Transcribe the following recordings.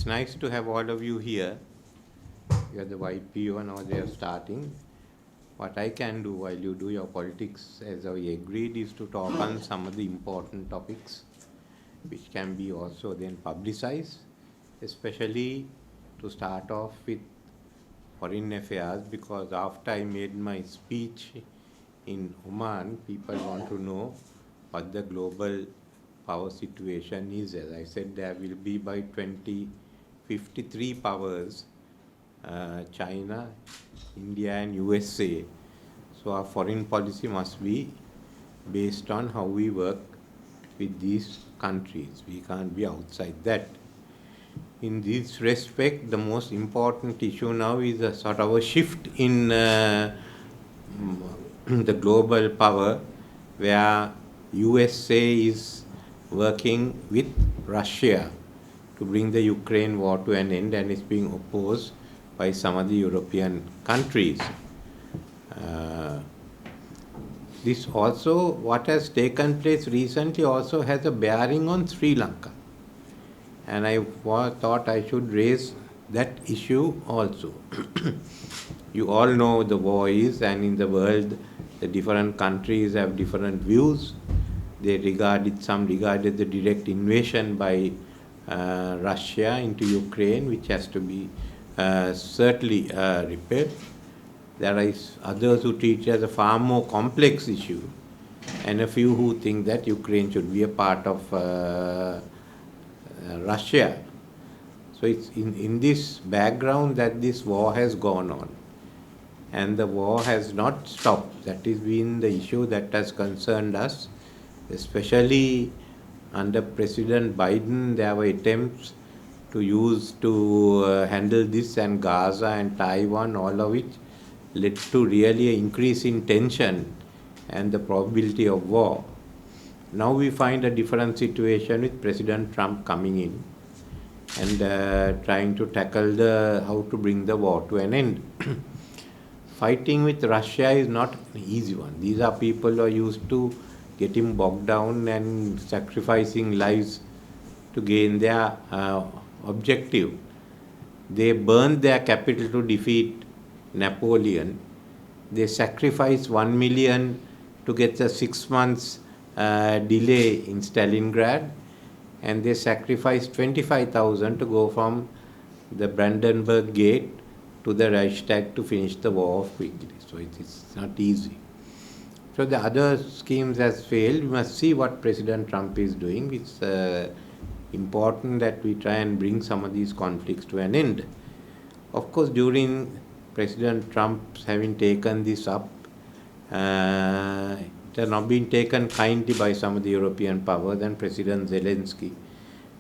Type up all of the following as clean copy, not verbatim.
It's nice to have all of you here. You are the YPO, now they are starting. What I can do while you do your politics, as I agreed, is to talk on some of the important topics which can be also then publicized, especially to start off with foreign affairs, because after I made my speech in Oman, people want to know what the global power situation is. As I said, there will be by 2053 powers, China, India and USA. So our foreign policy must be based on how we work with these countries. We can't be outside that. In this respect, the most important issue now is a sort of a shift in the global power, where USA is working with Russia to bring the Ukraine war to an end, and is being opposed by some of the European countries. This also, what has taken place recently, also has a bearing on Sri Lanka. And I thought I should raise that issue also. You all know the war is, and in the world, the different countries have different views. Some regarded the direct invasion by Russia into Ukraine, which has to be certainly repaired. There are others who treat it as a far more complex issue, and a few who think that Ukraine should be a part of Russia. So it's in this background that this war has gone on, and the war has not stopped. That has been the issue that has concerned us, especially under President Biden. There were attempts to handle this, and Gaza and Taiwan, all of which led to really an increase in tension and the probability of war. Now we find a different situation with President Trump coming in and trying to tackle how to bring the war to an end. Fighting with Russia is not an easy one. These are people who are used to getting bogged down and sacrificing lives to gain their objective. They burned their capital to defeat Napoleon. They sacrificed 1 million to get a 6 months delay in Stalingrad, and they sacrificed 25,000 to go from the Brandenburg Gate to the Reichstag to finish the war quickly. So it is not easy. So the other schemes has failed. We must see what President Trump is doing. It's important that we try and bring some of these conflicts to an end. Of course, during President Trump's having taken this up, it has not been taken kindly by some of the European powers and President Zelensky.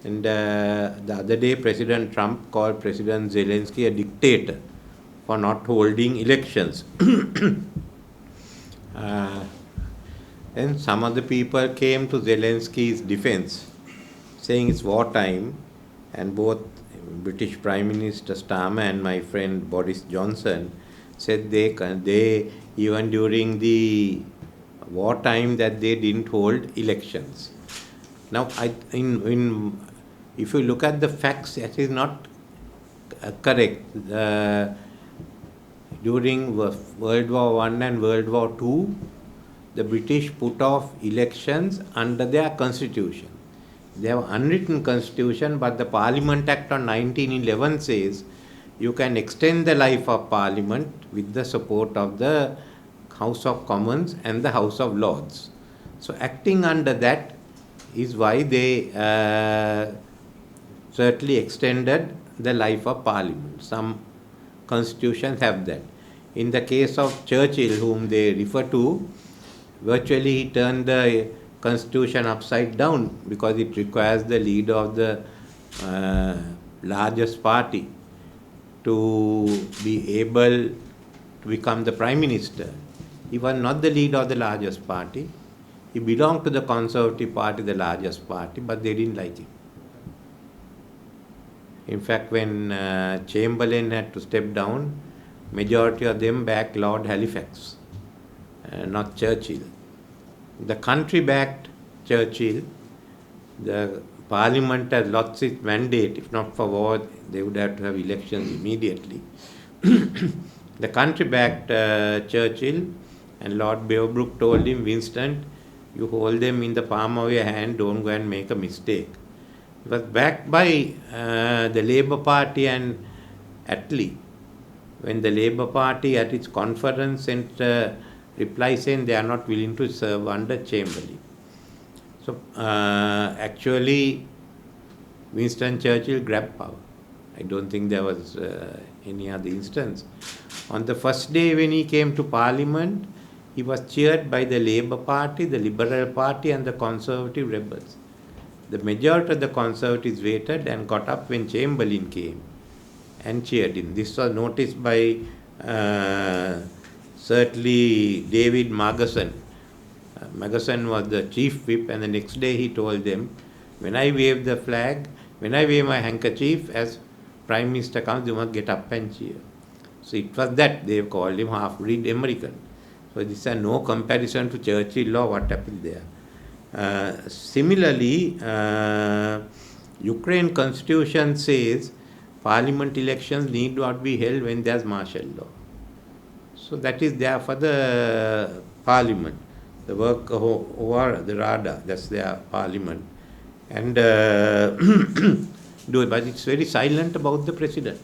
And the other day, President Trump called President Zelensky a dictator for not holding elections. Then some of the people came to Zelensky's defense, saying it's wartime, and both British Prime Minister Starmer and my friend Boris Johnson said they even during the wartime that they didn't hold elections. Now, if you look at the facts, that is not correct. During World War I and World War II, the British put off elections under their constitution. They have unwritten constitution, but the Parliament Act on 1911 says you can extend the life of Parliament with the support of the House of Commons and the House of Lords. So acting under that is why they certainly extended the life of Parliament. Some constitutions have that. In the case of Churchill, whom they refer to, virtually he turned the constitution upside down because it requires the leader of the largest party to be able to become the prime minister. He was not the leader of the largest party. He belonged to the Conservative Party, the largest party, but they didn't like him. In fact, when Chamberlain had to step down, majority of them backed Lord Halifax, not Churchill. The country backed Churchill. The Parliament has lost its mandate. If not for war, they would have to have elections immediately. The country backed Churchill, and Lord Beaverbrook told him, Winston, you hold them in the palm of your hand, don't go and make a mistake. It was backed by the Labour Party and Attlee. When the Labour Party at its conference sent a reply saying they are not willing to serve under Chamberlain. So actually, Winston Churchill grabbed power. I don't think there was any other instance. On the first day when he came to Parliament, he was cheered by the Labour Party, the Liberal Party and the Conservative rebels. The majority of the Conservatives waited and got up when Chamberlain came and cheered him. This was noticed by certainly David Magason. Magason was the chief whip, and the next day he told them, when I wave the flag, when I wave my handkerchief, as Prime Minister comes, you must get up and cheer. So it was that they called him half-breed American. So this is no comparison to Churchill or what happened there. Similarly, Ukraine constitution says parliament elections need not be held when there's martial law. So that is there for the parliament. The work over the Rada, that's their parliament. And but it's very silent about the president.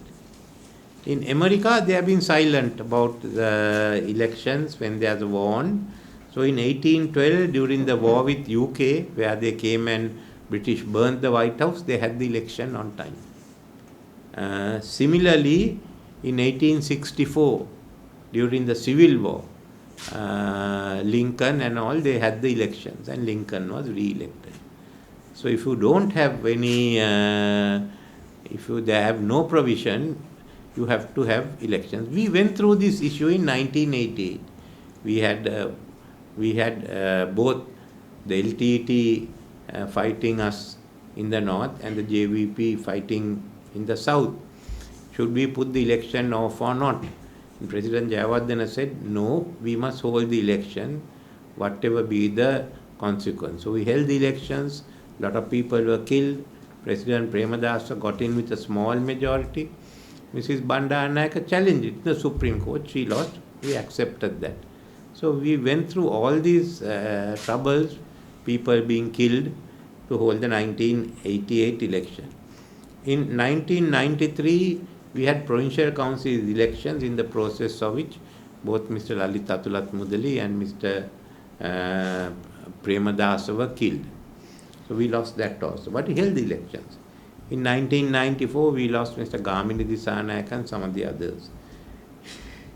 In America, they have been silent about the elections when there's a war on. So in 1812, during the war with UK, where they came and British burnt the White House, they had the election on time. Similarly, in 1864, during the Civil War, Lincoln and all, they had the elections and Lincoln was re-elected. So if you don't have any, they have no provision, you have to have elections. We went through this issue in 1988. We had both the LTT fighting us in the north and the JVP fighting in the south. Should we put the election off or not? And President Jayawardena said, no, we must hold the election, whatever be the consequence. So we held the elections, a lot of people were killed. President Premadasa got in with a small majority. Mrs. Bandaranaike challenged it in the Supreme Court. She lost. We accepted that. So we went through all these troubles, people being killed, to hold the 1988 election. In 1993, we had provincial council elections, in the process of which both Mr. Lalit Atulat Mudali and Mr. Premadasa were killed. So we lost that also. But we held the elections. In 1994, we lost Mr. Gamini Disanayak and some of the others.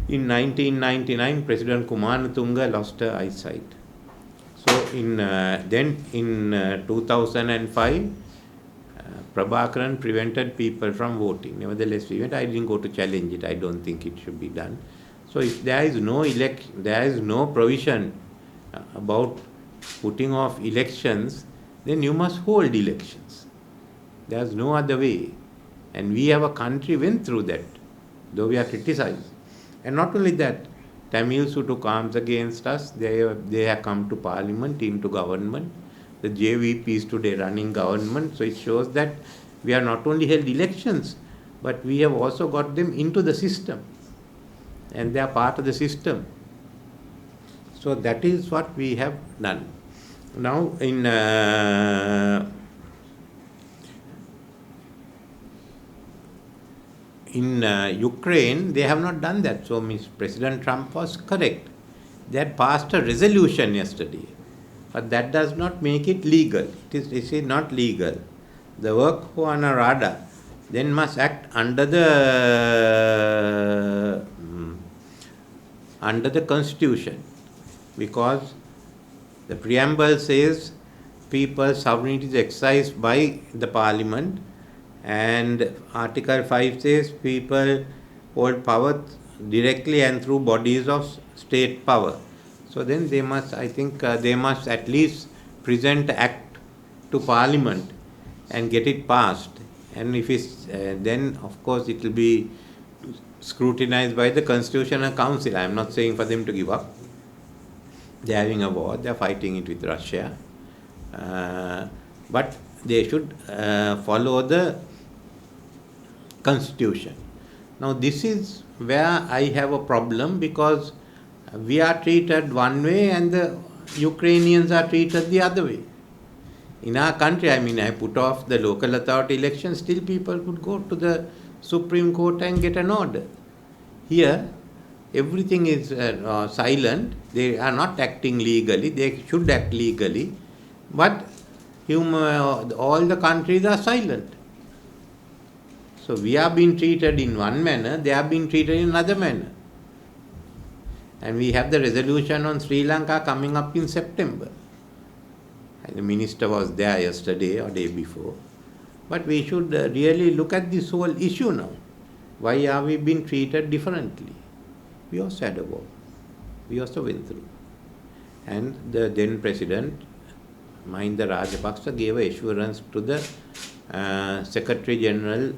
In 1999, President Kumanatunga lost her eyesight. So then in 2005, Prabhakaran prevented people from voting. Nevertheless, we went. I didn't go to challenge it. I don't think it should be done. So if there is no there is no provision about putting off elections, then you must hold elections. There's no other way. And we have a country went through that, though we are criticized. And not only that, Tamils who took arms against us, they have come to parliament, into government. The JVP is today running government. So it shows that we are not only held elections, but we have also got them into the system. And they are part of the system. So that is what we have done. Now in Ukraine, they have not done that. So President Trump was correct. They had passed a resolution yesterday. But that does not make it legal. It is not legal. The Verkhovna Rada then must act under the constitution, because the preamble says people's sovereignty is exercised by the parliament, and Article 5 says people hold power directly and through bodies of state power. So then they must, I think, they must at least present act to Parliament and get it passed. And if it's, then of course it will be scrutinized by the Constitutional Council. I am not saying for them to give up. They are having a war, they are fighting it with Russia. But they should follow the constitution. Now this is where I have a problem, because we are treated one way and the Ukrainians are treated the other way. In our country, I put off the local authority election, still people could go to the Supreme Court and get an order. Here, everything is silent. They are not acting legally. They should act legally. But all the countries are silent. So we are being treated in one manner, they are being treated in another manner. And we have the resolution on Sri Lanka coming up in September. And the minister was there yesterday or day before. But we should really look at this whole issue now. Why are we being treated differently? We also had a war. We also went through. And the then president, Mahinda Rajapaksa, gave assurance to the Secretary General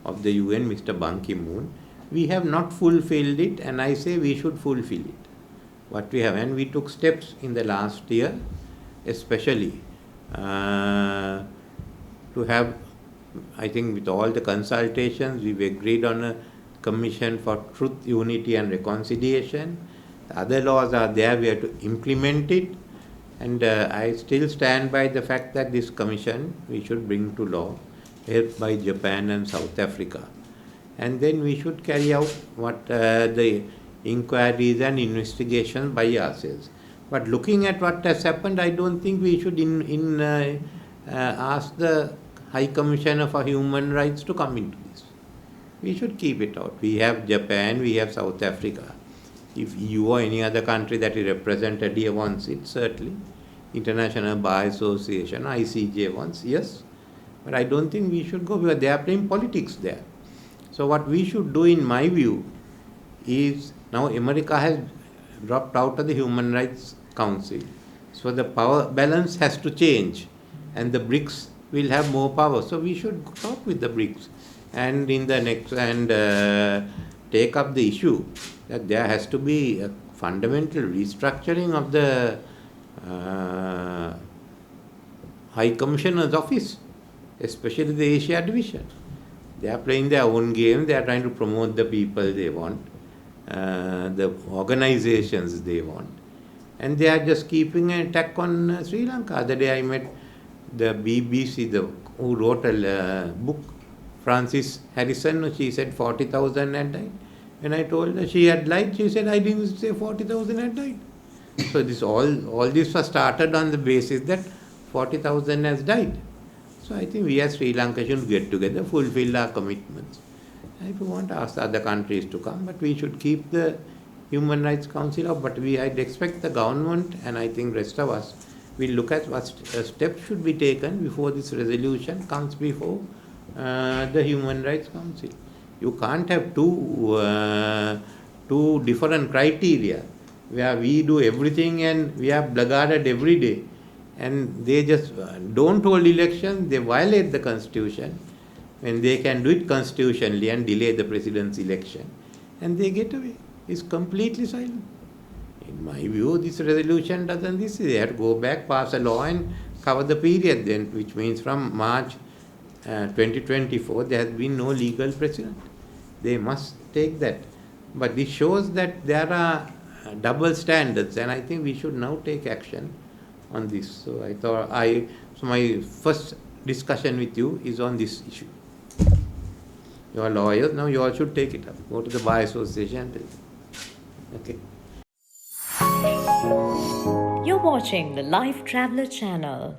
of the UN, Mr. Ban Ki-moon. We have not fulfilled it, and I say we should fulfill it. What we have, and we took steps in the last year, especially to have, I think with all the consultations, we've agreed on a commission for truth, unity and reconciliation. The other laws are there, we have to implement it. And I still stand by the fact that this commission we should bring to law, helped by Japan and South Africa. And then we should carry out what the inquiries and investigations by ourselves. But looking at what has happened, I don't think we should ask the High Commissioner for Human Rights to come into this. We should keep it out. We have Japan, we have South Africa. If EU or any other country that is represented here wants it, certainly. International Bar Association, ICJ wants, yes. But I don't think we should go, because they are playing politics there. So what we should do, in my view, is now America has dropped out of the Human Rights Council. So the power balance has to change, and the BRICS will have more power. So we should talk with the BRICS and in the next take up the issue that there has to be a fundamental restructuring of the High Commissioner's office, especially the Asia division. They are playing their own game. They are trying to promote the people they want, the organizations they want, and they are just keeping an attack on Sri Lanka. The other day I met the BBC, who wrote a book, Francis Harrison. She said 40,000 had died. When I told her she had lied, she said I didn't say 40,000 had died. So this all this was started on the basis that 40,000 has died. So I think we as Sri Lanka should get together, fulfill our commitments. And if we want to ask other countries to come, but we should keep the Human Rights Council up. But I'd expect the government, and I think rest of us, will look at what steps should be taken before this resolution comes before the Human Rights Council. You can't have two different criteria where we do everything and we are blackguarded every day, and they just don't hold elections. They violate the constitution when they can do it constitutionally and delay the president's election, and they get away. It's completely silent. In my view, this resolution doesn't this. They have to go back, pass a law and cover the period then, which means from March 2024 there has been no legal precedent. They must take that. But this shows that there are double standards, and I think we should now take action on this. So so my first discussion with you is on this issue. You are lawyers, now you all should take it up. Go to the Bar Association and tell them. Okay. You're watching the Lifetraveler channel.